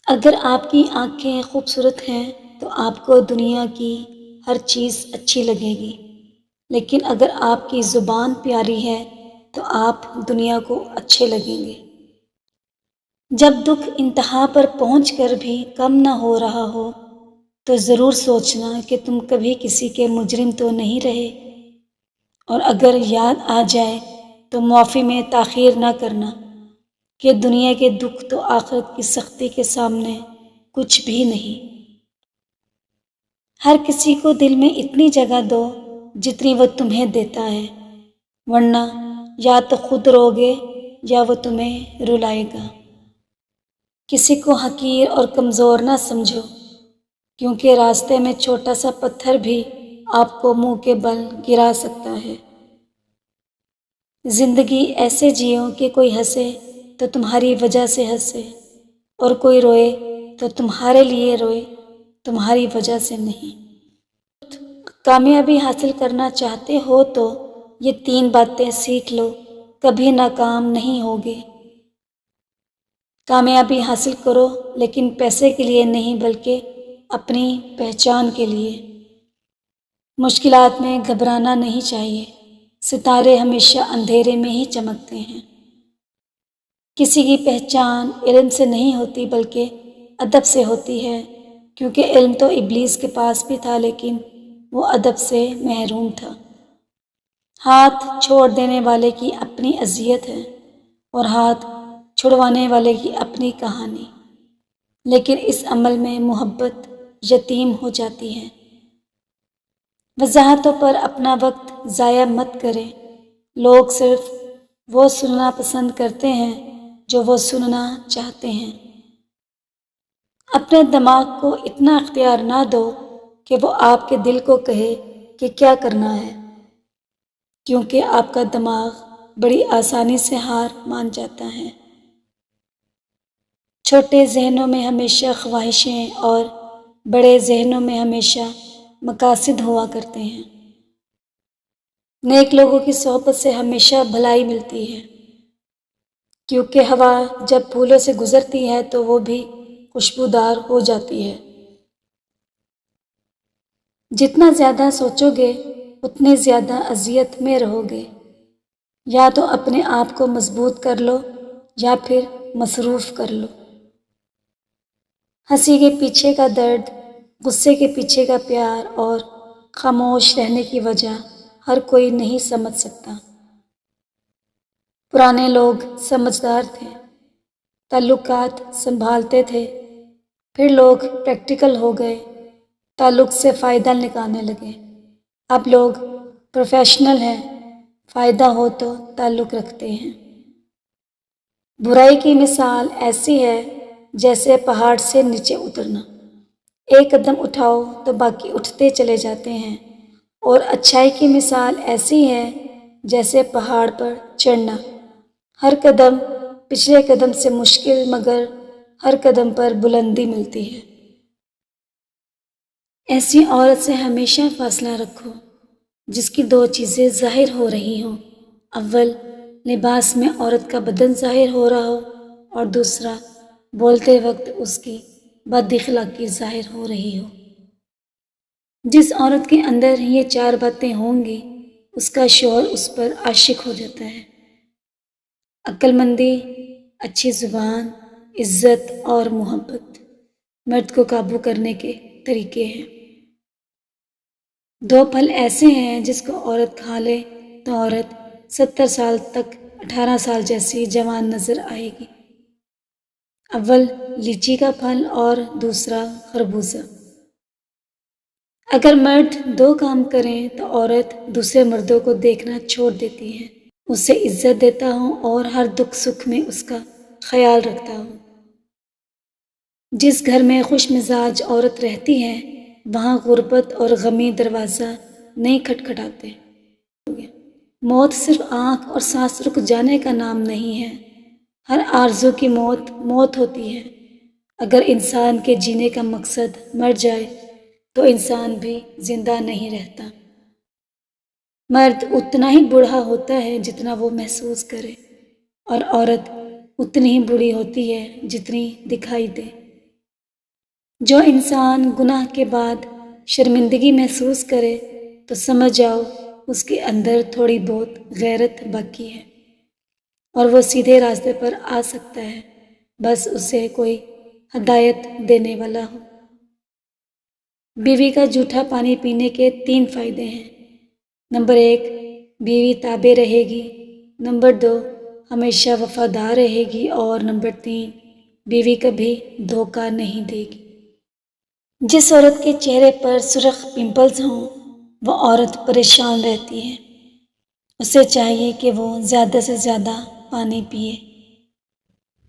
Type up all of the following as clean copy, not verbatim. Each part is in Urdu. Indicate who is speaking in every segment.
Speaker 1: اگر آپ کی آنکھیں خوبصورت ہیں تو آپ کو دنیا کی ہر چیز اچھی لگے گی، لیکن اگر آپ کی زبان پیاری ہے تو آپ دنیا کو اچھے لگیں گے۔ جب دکھ انتہا پر پہنچ کر بھی کم نہ ہو رہا ہو تو ضرور سوچنا کہ تم کبھی کسی کے مجرم تو نہیں رہے، اور اگر یاد آ جائے تو معافی میں تاخیر نہ کرنا کہ دنیا کے دکھ تو آخرت کی سختی کے سامنے کچھ بھی نہیں۔ ہر کسی کو دل میں اتنی جگہ دو جتنی وہ تمہیں دیتا ہے، ورنہ یا تو خود روگے یا وہ تمہیں رلائے گا۔ کسی کو حقیر اور کمزور نہ سمجھو، کیونکہ راستے میں چھوٹا سا پتھر بھی آپ کو منہ کے بل گرا سکتا ہے۔ زندگی ایسے جیو کہ کوئی ہنسے تو تمہاری وجہ سے ہنسے، اور کوئی روئے تو تمہارے لیے روئے، تمہاری وجہ سے نہیں۔ کامیابی حاصل کرنا چاہتے ہو تو یہ 3 باتیں سیکھ لو، کبھی ناکام نہیں ہوگے۔ کامیابی حاصل کرو لیکن پیسے کے لیے نہیں بلکہ اپنی پہچان کے لیے۔ مشکلات میں گھبرانا نہیں چاہیے، ستارے ہمیشہ اندھیرے میں ہی چمکتے ہیں۔ کسی کی پہچان علم سے نہیں ہوتی بلکہ ادب سے ہوتی ہے، کیونکہ علم تو ابلیس کے پاس بھی تھا لیکن وہ ادب سے محروم تھا۔ ہاتھ چھوڑ دینے والے کی اپنی اذیت ہے اور ہاتھ چھڑوانے والے کی اپنی کہانی، لیکن اس عمل میں محبت یتیم ہو جاتی ہے۔ وضاحتوں پر اپنا وقت ضائع مت کریں، لوگ صرف وہ سننا پسند کرتے ہیں جو وہ سننا چاہتے ہیں۔ اپنے دماغ کو اتنا اختیار نہ دو کہ وہ آپ کے دل کو کہے کہ کیا کرنا ہے، کیونکہ آپ کا دماغ بڑی آسانی سے ہار مان جاتا ہے۔ چھوٹے ذہنوں میں ہمیشہ خواہشیں اور بڑے ذہنوں میں ہمیشہ مقاصد ہوا کرتے ہیں۔ نیک لوگوں کی صحبت سے ہمیشہ بھلائی ملتی ہے، کیونکہ ہوا جب پھولوں سے گزرتی ہے تو وہ بھی خوشبودار ہو جاتی ہے۔ جتنا زیادہ سوچو گے اتنے زیادہ اذیت میں رہو گے۔ یا تو اپنے آپ کو مضبوط کر لو یا پھر مصروف کر لو۔ ہنسی کے پیچھے کا درد، غصے کے پیچھے کا پیار اور خاموش رہنے کی وجہ ہر کوئی نہیں سمجھ سکتا۔ پرانے لوگ سمجھدار تھے، تعلقات سنبھالتے تھے، پھر لوگ پریکٹیکل ہو گئے، تعلق سے فائدہ نکالنے لگے۔ اب لوگ پروفیشنل ہیں، فائدہ ہو تو تعلق رکھتے ہیں۔ برائی کی مثال ایسی ہے جیسے پہاڑ سے نیچے اترنا، ایک قدم اٹھاؤ تو باقی اٹھتے چلے جاتے ہیں، اور اچھائی کی مثال ایسی ہے جیسے پہاڑ پر چڑھنا، ہر قدم پچھلے قدم سے مشکل مگر ہر قدم پر بلندی ملتی ہے۔ ایسی عورت سے ہمیشہ فاصلہ رکھو جس کی 2 چیزیں ظاہر ہو رہی ہوں، اول لباس میں عورت کا بدن ظاہر ہو رہا ہو، اور دوسرا بولتے وقت اس کی بد اخلاقی ظاہر ہو رہی ہو۔ جس عورت کے اندر یہ 4 باتیں ہوں گی اس کا شوہر اس پر عاشق ہو جاتا ہے۔ عقل مندی، اچھی زبان، عزت اور محبت مرد کو قابو کرنے کے طریقے ہیں۔ 2 پھل ایسے ہیں جس کو عورت کھا لے تو عورت 70 سال تک 18 سال جیسی جوان نظر آئے گی۔ اول لیچی کا پھل اور دوسرا خربوزہ۔ اگر مرد 2 کام کریں تو عورت دوسرے مردوں کو دیکھنا چھوڑ دیتی ہے، اسے عزت دیتا ہوں اور ہر دکھ سکھ میں اس کا خیال رکھتا ہوں۔ جس گھر میں خوش مزاج عورت رہتی ہے وہاں غربت اور غمی دروازہ نہیں کھٹکھٹاتے۔ موت صرف آنکھ اور سانس رک جانے کا نام نہیں ہے، ہر آرزو کی موت موت ہوتی ہے۔ اگر انسان کے جینے کا مقصد مر جائے تو انسان بھی زندہ نہیں رہتا۔ مرد اتنا ہی بوڑھا ہوتا ہے جتنا وہ محسوس کرے، اور عورت اتنی ہی بوڑھی ہوتی ہے جتنی دکھائی دے۔ جو انسان گناہ کے بعد شرمندگی محسوس کرے تو سمجھ جاؤ اس کے اندر تھوڑی بہت غیرت باقی ہے اور وہ سیدھے راستے پر آ سکتا ہے، بس اسے کوئی ہدایت دینے والا ہو۔ بیوی کا جھوٹا پانی پینے کے 3 فائدے ہیں۔ نمبر 1، بیوی تابع رہے گی۔ نمبر 2، ہمیشہ وفادار رہے گی۔ اور نمبر 3، بیوی کبھی دھوکہ نہیں دے گی۔ جس عورت کے چہرے پر سرخ پمپلز ہوں وہ عورت پریشان رہتی ہے۔ اسے چاہیے کہ وہ زیادہ سے زیادہ پانی پیے۔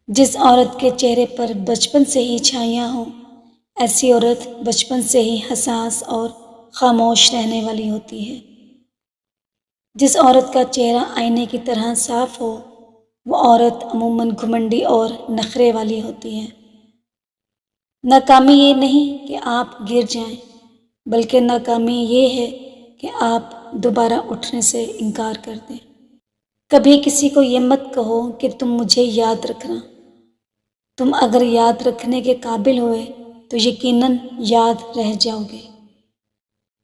Speaker 1: جس عورت کے چہرے پر بچپن سے ہی چھائیاں ہوں ایسی عورت بچپن سے ہی حساس اور خاموش رہنے والی ہوتی ہے۔ جس عورت کا چہرہ آئینے کی طرح صاف ہو وہ عورت عموماً گھمنڈی اور نخرے والی ہوتی ہے۔ ناکامی یہ نہیں کہ آپ گر جائیں، بلکہ ناکامی یہ ہے کہ آپ دوبارہ اٹھنے سے انکار کر دیں۔ کبھی کسی کو یہ مت کہو کہ تم مجھے یاد رکھنا۔ تم اگر یاد رکھنے کے قابل ہوئے تو یقیناً یاد رہ جاؤ گے۔